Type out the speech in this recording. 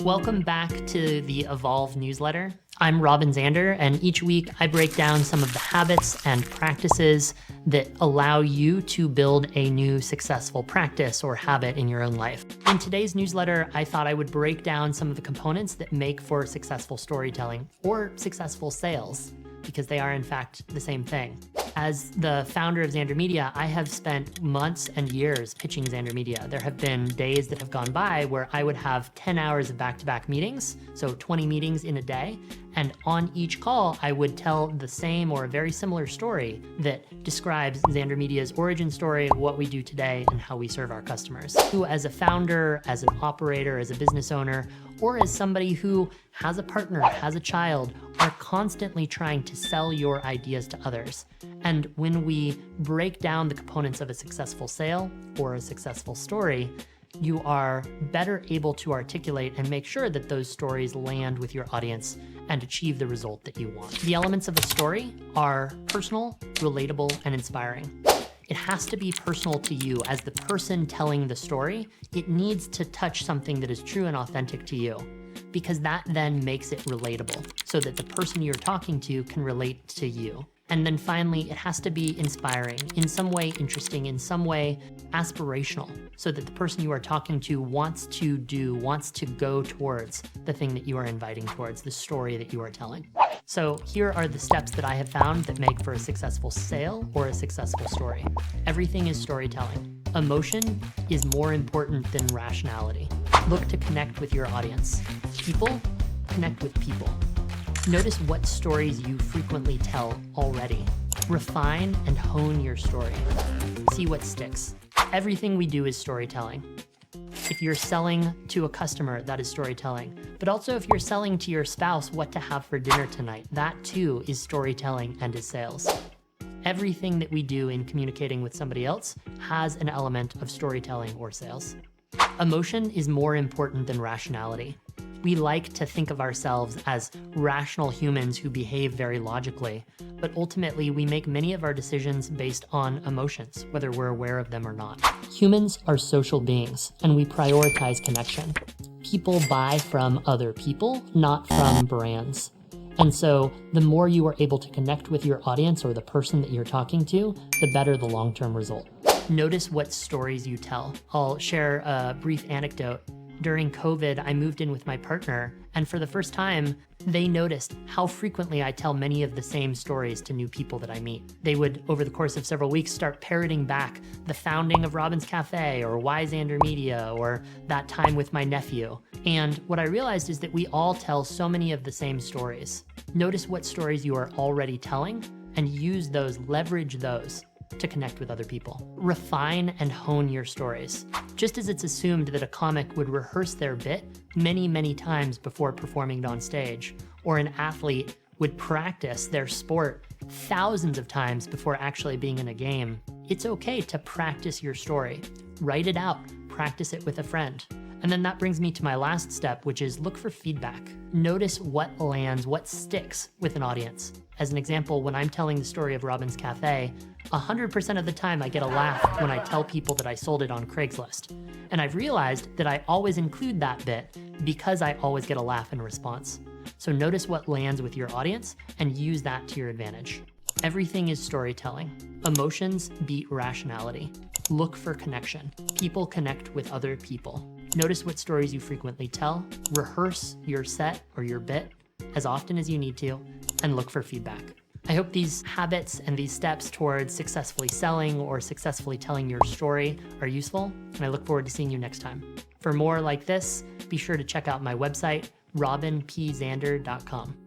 Welcome back to the Evolve newsletter. I'm Robin Zander, and each week I break down some of the habits and practices that allow you to build a new successful practice or habit in your own life. In today's newsletter, I thought I would break down some of the components that make for successful storytelling or successful sales, because they are in fact the same thing. As the founder of Zander Media, I have spent months and years pitching Zander Media. There have been days that have gone by where I would have 10 hours of back-to-back meetings, so 20 meetings in a day. And on each call, I would tell the same or a very similar story that describes Zander Media's origin story, what we do today, and how we serve our customers. Who, as a founder, as an operator, as a business owner, or as somebody who has a partner, has a child, are constantly trying to sell your ideas to others. And when we break down the components of a successful sale or a successful story, you are better able to articulate and make sure that those stories land with your audience and achieve the result that you want. The elements of a story are personal, relatable, and inspiring. It has to be personal to you as the person telling the story. It needs to touch something that is true and authentic to you, because that then makes it relatable so that the person you're talking to can relate to you. And then finally, it has to be inspiring, in some way interesting, in some way aspirational, so that the person you are talking to wants to go towards the thing that you are inviting towards, the story that you are telling. So here are the steps that I have found that make for a successful sale or a successful story. Everything is storytelling. Emotion is more important than rationality. Look to connect with your audience. People connect with people. Notice what stories you frequently tell already. Refine and hone your story. See what sticks. Everything we do is storytelling. If you're selling to a customer, that is storytelling. But also if you're selling to your spouse what to have for dinner tonight, that too is storytelling and is sales. Everything that we do in communicating with somebody else has an element of storytelling or sales. Emotion is more important than rationality. We like to think of ourselves as rational humans who behave very logically, but ultimately we make many of our decisions based on emotions, whether we're aware of them or not. Humans are social beings, and we prioritize connection. People buy from other people, not from brands. And so the more you are able to connect with your audience or the person that you're talking to, the better the long-term result. Notice what stories you tell. I'll share a brief anecdote. During COVID, I moved in with my partner, and for the first time, they noticed how frequently I tell many of the same stories to new people that I meet. They would, over the course of several weeks, start parroting back the founding of Robin's Cafe, or why Zander Media, or that time with my nephew. And what I realized is that we all tell so many of the same stories. Notice what stories you are already telling, and use those, leverage those, to connect with other people. Refine and hone your stories. Just as it's assumed that a comic would rehearse their bit many, many times before performing it on stage, or an athlete would practice their sport thousands of times before actually being in a game, it's okay to practice your story. Write it out, practice it with a friend. And then that brings me to my last step, which is look for feedback. Notice what lands, what sticks with an audience. As an example, when I'm telling the story of Robin's Cafe, 100% of the time I get a laugh when I tell people that I sold it on Craigslist. And I've realized that I always include that bit because I always get a laugh in response. So notice what lands with your audience and use that to your advantage. Everything is storytelling. Emotions beat rationality. Look for connection. People connect with other people. Notice what stories you frequently tell. Rehearse your set or your bit as often as you need to, and look for feedback. I hope these habits and these steps towards successfully selling or successfully telling your story are useful, and I look forward to seeing you next time. For more like this, be sure to check out my website, robinpzander.com.